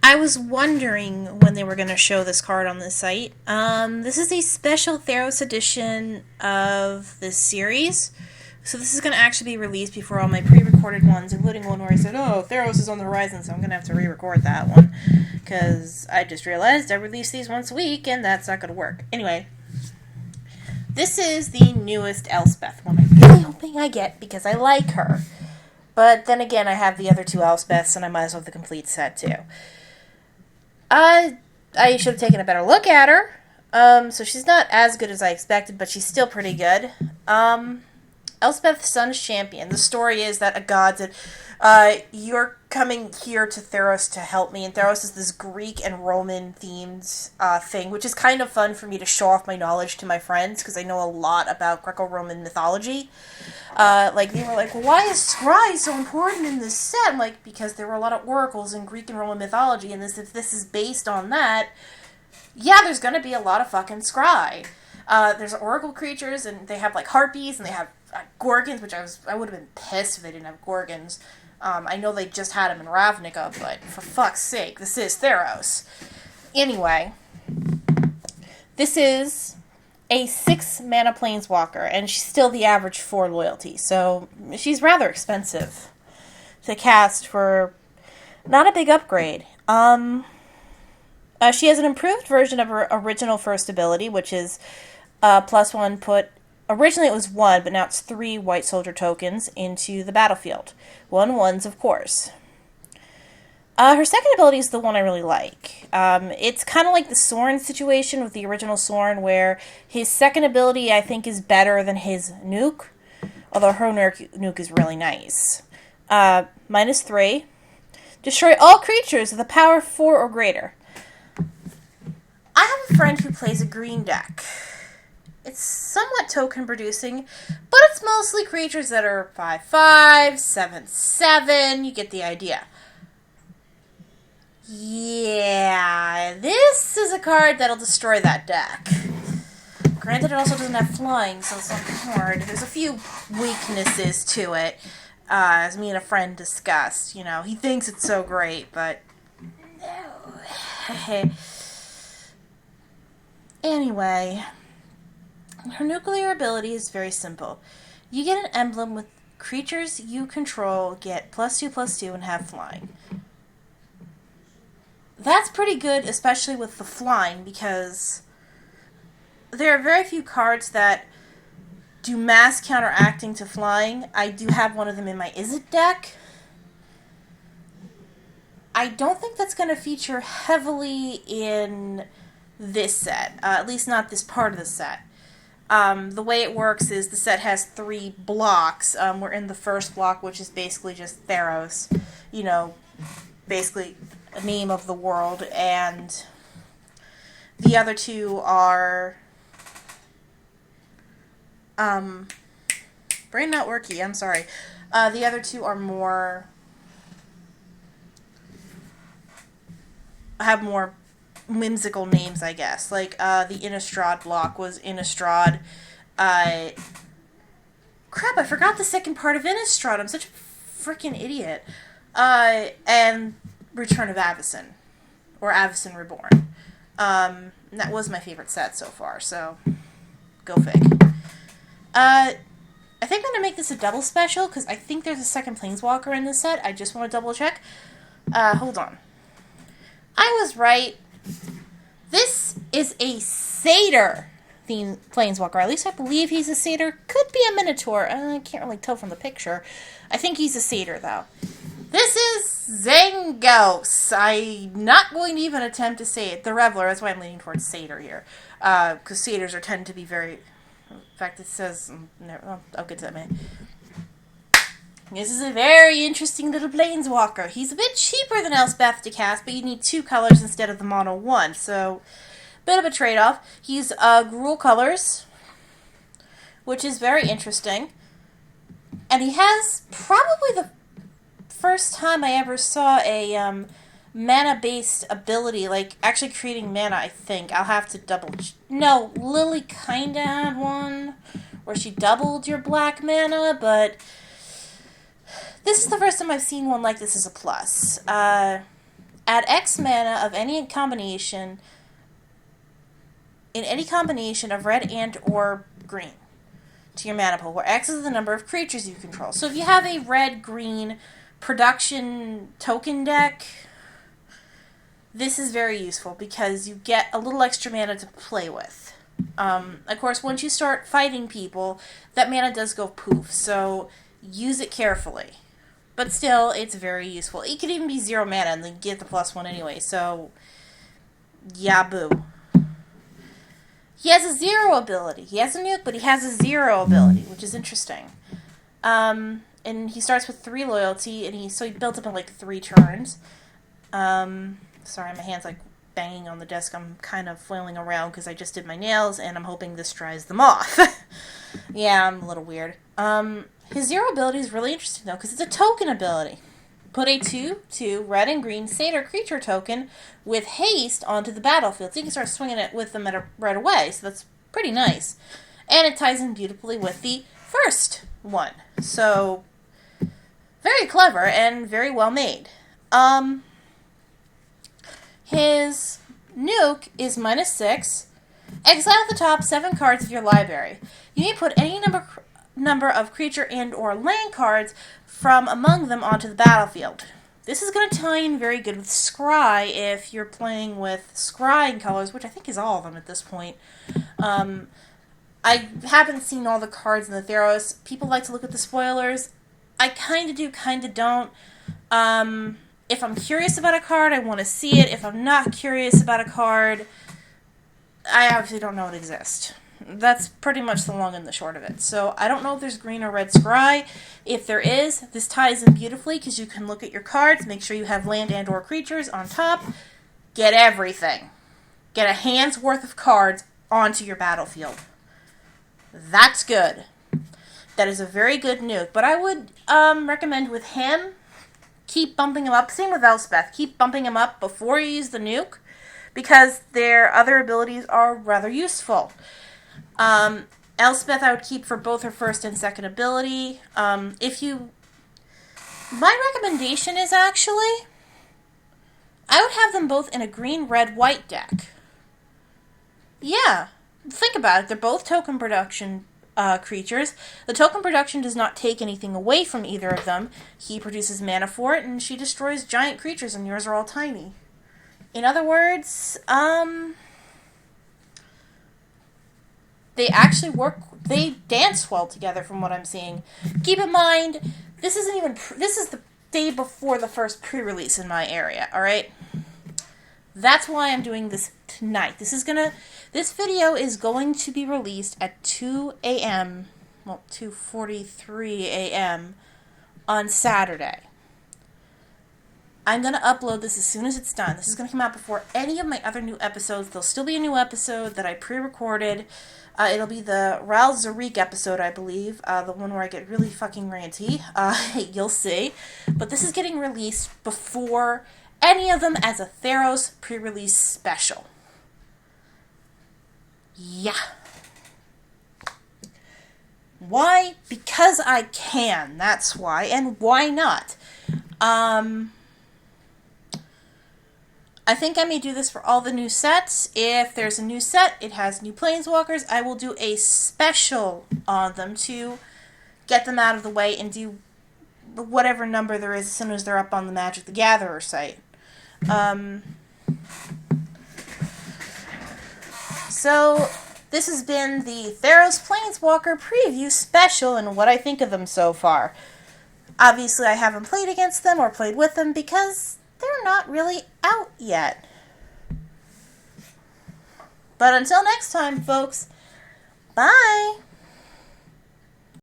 I was wondering when they were going to show this card on the site. This is a special Theros edition of this series. So this is going to actually be released before all my pre-recorded ones, including one where I said, oh, Theros is on the horizon, so I'm going to have to re-record that one. Because I just realized I release these once a week, and that's not going to work. Anyway, this is the newest Elspeth one I'm really hoping I get, because I like her. But then again, I have the other two Elspeths, and I might as well have the complete set, too. I should have taken a better look at her. So she's not as good as I expected, but she's still pretty good. Elspeth, Sun's Champion. The story is that a god said, you're coming here to Theros to help me. And Theros is this Greek and Roman themed thing, which is kind of fun for me to show off my knowledge to my friends, because I know a lot about Greco-Roman mythology. They were like, well, why is scry so important in this set? I'm like, because there were a lot of oracles in Greek and Roman mythology, and if this is based on that, yeah, there's gonna be a lot of fucking scry. There's oracle creatures, and they have, harpies, and they have gorgons, which I would have been pissed if they didn't have gorgons. I know they just had them in Ravnica, but for fuck's sake, this is Theros. Anyway, this is a 6-mana planeswalker, and she's still the average 4 loyalty, so she's rather expensive to cast for not a big upgrade. She has an improved version of her original first ability, which is +1 put. Originally it was 1, but now it's 3 white soldier tokens into the battlefield. 1/1s, of course. Her second ability is the one I really like. It's kind of like the Sorin situation with the original Sorin, where his second ability, I think, is better than his nuke, although her nuke is really nice. -3. Destroy all creatures with a power 4 or greater. I have a friend who plays a green deck. It's somewhat token-producing, but it's mostly creatures that are 5/5, 7/7. You get the idea. Yeah, this is a card that'll destroy that deck. Granted, it also doesn't have flying, so it's not hard. There's a few weaknesses to it, as me and a friend discussed. You know, he thinks it's so great, but no. Anyway, her nuclear ability is very simple. You get an emblem with creatures you control get +2/+2 and have flying. That's pretty good, especially with the flying, because there are very few cards that do mass counteracting to flying. I do have one of them in my Izzet deck. I don't think that's going to feature heavily in this set, at least not this part of the set. The way it works is the set has 3 blocks. We're in the first block, which is basically just Theros, basically a meme of the world, and the other 2 are brain not worky, I'm sorry. The other 2 are have more whimsical names, I guess. The Innistrad block was Innistrad. Crap, I forgot the second part of Innistrad. I'm such a freaking idiot. And Return of Avacyn. Or Avacyn Reborn. That was my favorite set so far, so go fig. I think I'm going to make this a double special, because I think there's a second Planeswalker in this set. I just want to double check. Hold on. I was right. This is a Satyr themed Planeswalker. At least I believe he's a Satyr. Could be a Minotaur. I can't really tell from the picture. I think he's a Satyr, though. This is Zangos. I'm not going to even attempt to say it. The Reveler. That's why I'm leaning towards Satyr here. Because Satyrs tend to be very... In fact, it says... I'll get to that in a minute. This is a very interesting little Planeswalker. He's a bit cheaper than Elspeth to cast, but you need 2 colors instead of the mono 1, so bit of a trade-off. He's Gruul colors, which is very interesting. And he has probably the first time I ever saw a mana-based ability, actually creating mana, I think. I'll have to double... No, Lily kinda had one where she doubled your black mana, but... This is the first time I've seen one like this as a plus. Add X mana of any combination, in any combination of red and or green to your mana pool, where X is the number of creatures you control. So if you have a red-green production token deck, this is very useful because you get a little extra mana to play with. Of course, once you start fighting people, that mana does go poof, so use it carefully. But still, it's very useful. It could even be 0 mana and then get the +1 anyway, so yeah, boo. He has a 0 ability. He has a nuke, but he has a 0 ability, which is interesting. And he starts with 3 loyalty, and he built up in like 3 turns. Sorry, my hand's like banging on the desk. I'm kind of flailing around because I just did my nails, and I'm hoping this dries them off. Yeah, I'm a little weird. His 0 ability is really interesting, though, because it's a token ability. Put a 2/2 red and green satyr creature token with haste onto the battlefield. So you can start swinging it with them right away, so that's pretty nice. And it ties in beautifully with the first one. So, very clever and very well made. His nuke is -6. Exile at the top 7 cards of your library. You may put any number of creature and or land cards from among them onto the battlefield. This is going to tie in very good with Scry if you're playing with Scry colors, which I think is all of them at this point. I haven't seen all the cards in the Theros. People like to look at the spoilers. I kind of do, kind of don't. If I'm curious about a card, I want to see it. If I'm not curious about a card, I obviously don't know it exists. That's pretty much the long and the short of it. So I don't know if there's green or red Scry. If there is, this ties in beautifully because you can look at your cards, make sure you have land and or creatures on top. Get everything. Get a hand's worth of cards onto your battlefield. That's good. That is a very good nuke. But I would recommend with him, keep bumping him up. Same with Elspeth. Keep bumping him up before you use the nuke because their other abilities are rather useful. Elspeth I would keep for both her first and second ability. My recommendation is actually, I would have them both in a green, red, white deck. Yeah, think about it. They're both token production creatures. The token production does not take anything away from either of them. He produces mana for it, and she destroys giant creatures, and yours are all tiny. In other words, they actually they dance well together from what I'm seeing. Keep in mind, this is the day before the first pre-release in my area, alright? That's why I'm doing this tonight. This video is going to be released at 2 a.m., 2:43 a.m. on Saturday. I'm going to upload this as soon as it's done. This is going to come out before any of my other new episodes. There'll still be a new episode that I pre-recorded. It'll be the Ral Zarik episode, I believe. The one where I get really fucking ranty. You'll see. But this is getting released before any of them as a Theros pre-release special. Yeah. Why? Because I can. That's why. And why not? I think I may do this for all the new sets. If there's a new set, it has new Planeswalkers, I will do a special on them to get them out of the way and do whatever number there is as soon as they're up on the Magic the Gatherer site. So, this has been the Theros Planeswalker preview special and what I think of them so far. Obviously, I haven't played against them or played with them because they're not really out yet. But until next time, folks, bye!